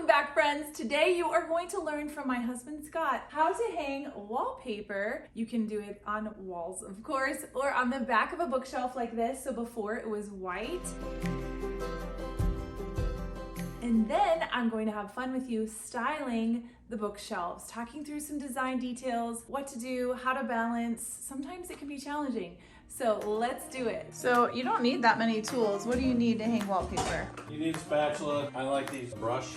Welcome back, friends. Today you are going to learn from my husband Scott how to hang wallpaper. You can do it on walls, of course, or on the back of a bookshelf like this. So before it was white. And then I'm going to have fun with you styling the bookshelves, talking through some design details, what to do, how to balance. Sometimes it can be challenging. So let's do it. So you don't need that many tools. What do you need to hang wallpaper? You need a spatula. I like these brush,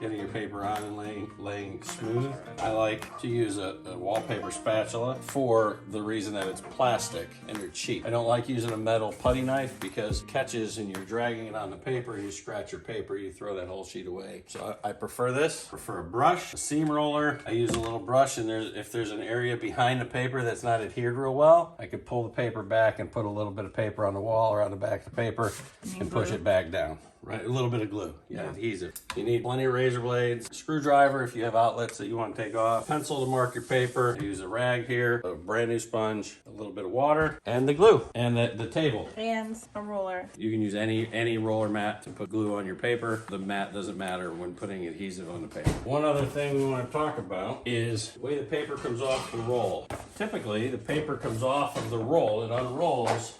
getting your paper on and laying smooth. I like to use a wallpaper spatula for the reason that it's plastic and they're cheap. I don't like using a metal putty knife because it catches and you're dragging it on the paper and you scratch your paper, you throw that whole sheet away. So I prefer this. I prefer a brush, a seam roller. I use a little brush, and if there's an area behind the paper that's not adhered real well, I could pull the paper back and put a little bit of paper on the wall or on the back of the paper and push it back down. Right, a little bit of glue, adhesive. You need plenty of razor blades, a screwdriver if you have outlets that you want to take off, pencil to mark your paper, use a rag here, a brand new sponge, a little bit of water, and the glue, and the table. And a roller. You can use any roller mat to put glue on your paper. The mat doesn't matter when putting adhesive on the paper. One other thing we want to talk about is the way the paper comes off the roll. Typically, the paper comes off of the roll, it unrolls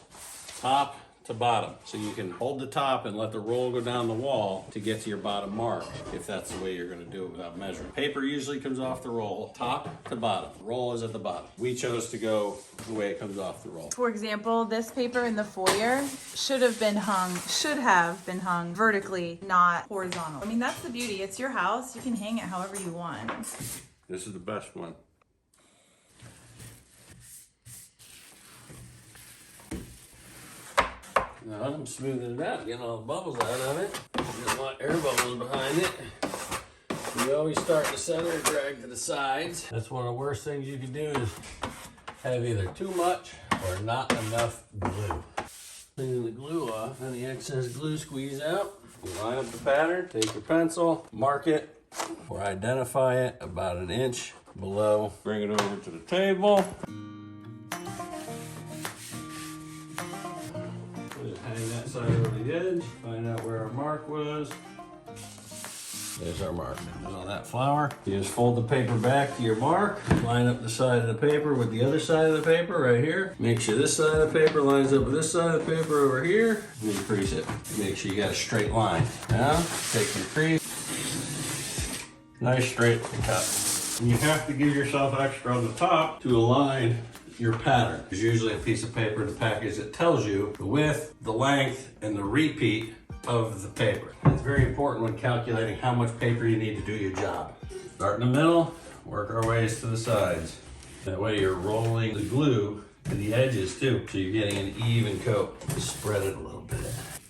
top to bottom. So you can hold the top and let the roll go down the wall to get to your bottom mark, if that's the way you're gonna do it without measuring. Paper usually comes off the roll, top to bottom. Roll is at the bottom. We chose to go the way it comes off the roll. For example, this paper in the foyer should have been hung vertically, not horizontal. I mean, that's the beauty. It's your house. You can hang it however you want. This is the best one. Now I'm smoothing it out, getting all the bubbles out of it. There's a lot of air bubbles behind it. You always start in the center and drag to the sides. That's one of the worst things you can do is have either too much or not enough glue. Cleaning the glue off and the excess glue squeeze out. You line up the pattern, take your pencil, mark it or identify it about an inch below. Bring it over to the table. Hang that side over the edge, find out where our mark was. There's our mark. There's all that flour. You just fold the paper back to your mark, line up the side of the paper with the other side of the paper right here. Make sure this side of the paper lines up with this side of the paper over here, and then crease it. Make sure you got a straight line. Now, take some crease. Nice straight cut. And you have to give yourself extra on the top to align your pattern. There's usually a piece of paper in the package that tells you the width, the length, and the repeat of the paper. It's very important when calculating how much paper you need to do your job. Start in the middle, work our ways to the sides. That way you're rolling the glue to the edges too, so you're getting an even coat. Just spread it a little bit.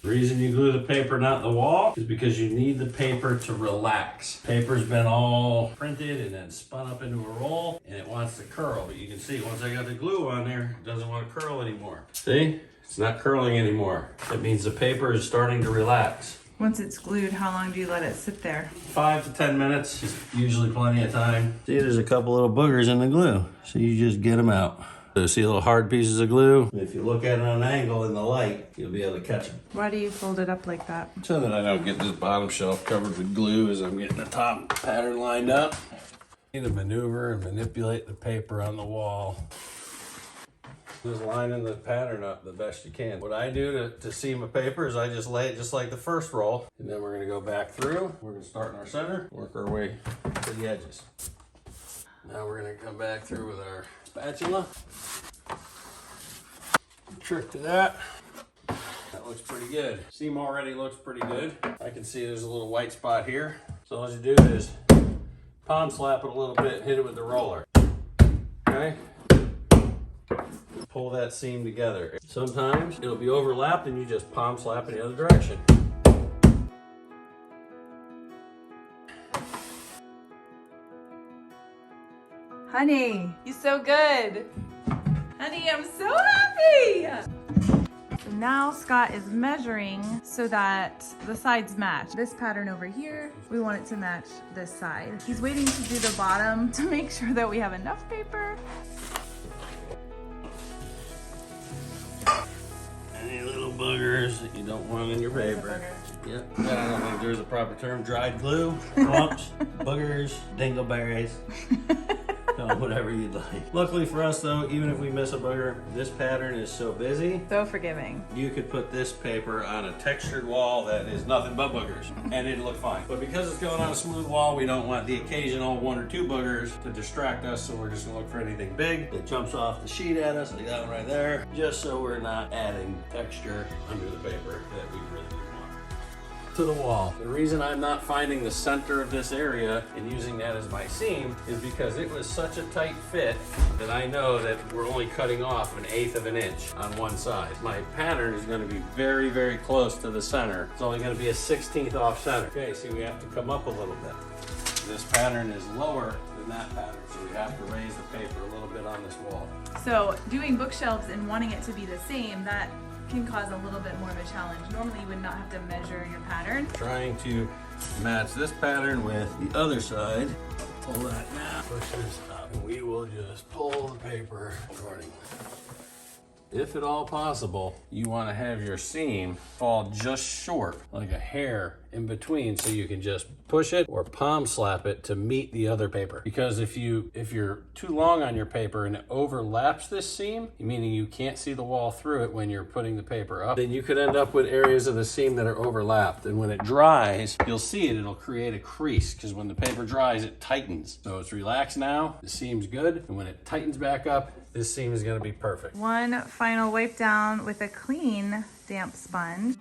The reason you glue the paper, not the wall, is because you need the paper to relax. Paper's been all printed and then spun up into a roll, and it wants to curl. But you can see once I got the glue on there, it doesn't want to curl anymore. See? It's not curling anymore. That means the paper is starting to relax. Once it's glued, how long do you let it sit there? 5 to 10 minutes is usually plenty of time. See, there's a couple little boogers in the glue, so you just get them out. So see little hard pieces of glue? If you look at it on an angle in the light, you'll be able to catch them. Why do you fold it up like that? So that I don't get this bottom shelf covered with glue as I'm getting the top pattern lined up. You need to maneuver and manipulate the paper on the wall. Just lining the pattern up the best you can. What I do to seam a paper is I just lay it just like the first roll, and then we're gonna go back through. We're gonna start in our center, work our way to the edges. Now we're gonna come back through with our spatula. Trick to that. That looks pretty good. Seam already looks pretty good. I can see there's a little white spot here. So all you do is palm slap it a little bit, hit it with the roller. Okay? Pull that seam together. Sometimes it'll be overlapped and you just palm slap in the other direction. Honey, you're so good. Honey, I'm so happy. So now Scott is measuring so that the sides match. This pattern over here, we want it to match this side. He's waiting to do the bottom to make sure that we have enough paper. Any little boogers that you don't want in your paper. Yep. I don't think there's a proper term. Dried glue, clumps, boogers, dingleberries. Whatever you'd like. Luckily for us though, even if we miss a booger, this pattern is so busy. So forgiving. You could put this paper on a textured wall that is nothing but boogers and it'd look fine. But because it's going on a smooth wall, we don't want the occasional 1 or 2 boogers to distract us, so we're just gonna look for anything big that jumps off the sheet at us, like that one right there, just so we're not adding texture under the paper that we really do to the wall. The reason I'm not finding the center of this area and using that as my seam is because it was such a tight fit that I know that we're only cutting off 1/8 of an inch on one side. My pattern is going to be very, very close to the center. It's only going to be a 1/16 off center. Okay, see, we have to come up a little bit. This pattern is lower than that pattern, so we have to raise the paper a little bit on this wall. So doing bookshelves and wanting it to be the same, that can cause a little bit more of a challenge. Normally you would not have to measure your pattern. Trying to match this pattern with the other side. Pull that now. Push this up and we will just pull the paper accordingly. If at all possible, you want to have your seam fall just short, like a hair in between, so you can just push it or palm slap it to meet the other paper. Because if you're too long on your paper and it overlaps this seam, meaning you can't see the wall through it when you're putting the paper up, then you could end up with areas of the seam that are overlapped. And when it dries, you'll see it, it'll create a crease, because when the paper dries, it tightens. So it's relaxed now, the seam's good, and when it tightens back up, this seam is going to be perfect. One final wipe down with a clean damp sponge.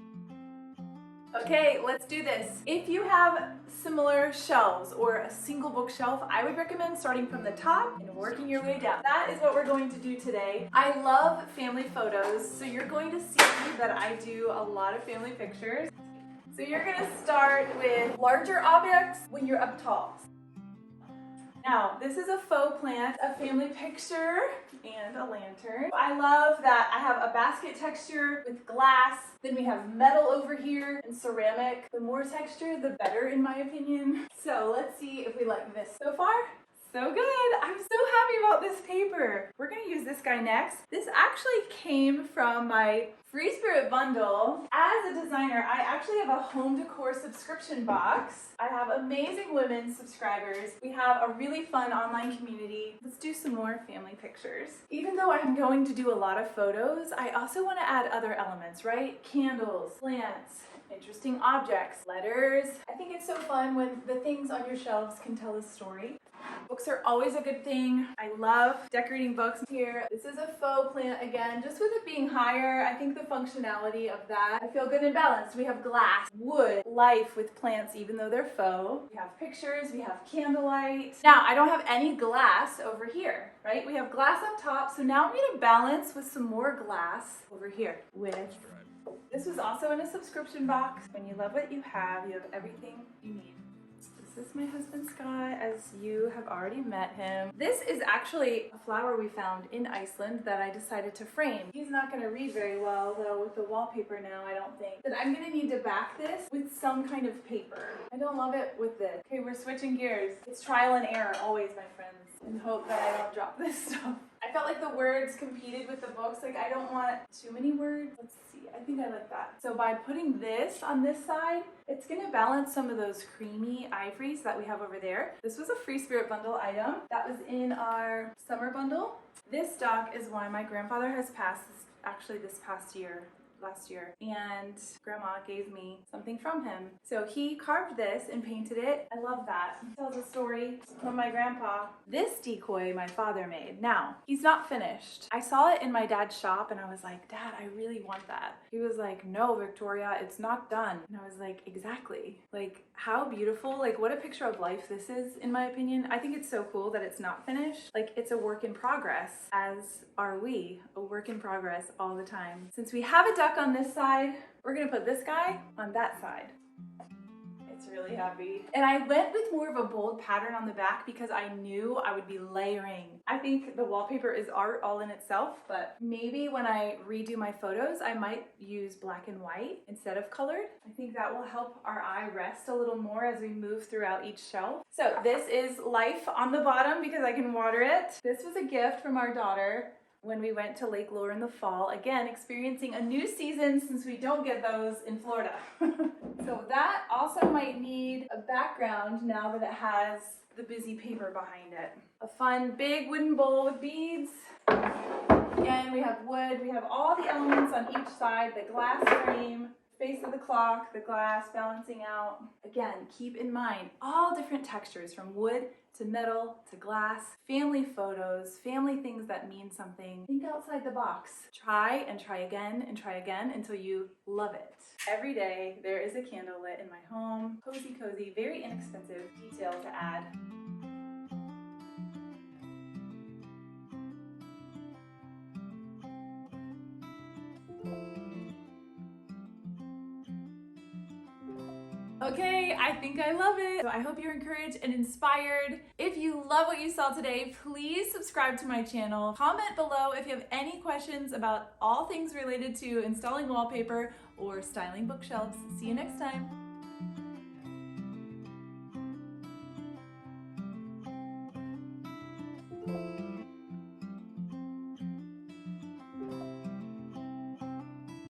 Okay, let's do this. If you have similar shelves or a single bookshelf, I would recommend starting from the top and working your way down. That is what we're going to do today. I love family photos, so you're going to see that I do a lot of family pictures. So you're going to start with larger objects when you're up tall. Now, this is a faux plant, a family picture, and a lantern. I love that I have a basket texture with glass, then we have metal over here and ceramic. The more texture, the better in my opinion. So let's see if we like this. So far, so good. I'm so happy about this paper. We're gonna use this guy next. This actually came from my Free Spirit bundle. As a designer, I actually have a home decor subscription box. I have amazing women subscribers. We have a really fun online community. Let's do some more family pictures. Even though I'm going to do a lot of photos, I also want to add other elements, right? Candles, plants, interesting objects, letters. I think it's so fun when the things on your shelves can tell a story. Books are always a good thing. I love decorating books here. This is a faux plant again, just with it being higher. I think the functionality of that, I feel good and balanced. We have glass, wood, life with plants, even though they're faux. We have pictures, we have candlelight. Now, I don't have any glass over here, right? We have glass up top, so now I'm gonna balance with some more glass over here with this was also in a subscription box. When you love what you have everything you need. This is my husband Scott, as you have already met him. This is actually a flower we found in Iceland that I decided to frame. He's not going to read very well though with the wallpaper now, I don't think. But I'm going to need to back this with some kind of paper. I don't love it with this. Okay, we're switching gears. It's trial and error always, my friends, and hope that I don't drop this stuff. I felt like the words competed with the books. Like, I don't want too many words. Let's see, I think I like that. So by putting this on this side, it's gonna balance some of those creamy ivories that we have over there. This was a Free Spirit bundle item that was in our summer bundle. This stock is one my grandfather has passed actually this past year. Last year, and grandma gave me something from him. So he carved this and painted it. I love that. It tells a story from my grandpa. This decoy my father made. Now, he's not finished. I saw it in my dad's shop and I was like, Dad, I really want that. He was like, no, Victoria, it's not done. And I was like, exactly. Like, how beautiful, like what a picture of life this is, in my opinion. I think it's so cool that it's not finished. Like, it's a work in progress, as are we, a work in progress all the time. Since we have a duck on this side, we're gonna put this guy on that side. It's really happy. And I went with more of a bold pattern on the back because I knew I would be layering. I think the wallpaper is art all in itself, but maybe when I redo my photos, I might use black and white instead of colored. I think that will help our eye rest a little more as we move throughout each shelf. So this is life on the bottom because I can water it. This was a gift from our daughter when we went to Lake Lure in the fall, again, experiencing a new season since we don't get those in Florida. So that also might need a background now that it has the busy paper behind it. A fun big wooden bowl with beads. Again, we have wood, we have all the elements on each side, the glass frame, face of the clock, the glass balancing out. Again, keep in mind all different textures from wood to metal to glass, family photos, family things that mean something. Think outside the box. Try and try again and try again until you love it. Every day there is a candle lit in my home. Cozy, cozy, very inexpensive detail to add. Okay, I think I love it. So I hope you're encouraged and inspired. If you love what you saw today, please subscribe to my channel. Comment below if you have any questions about all things related to installing wallpaper or styling bookshelves. See you next time.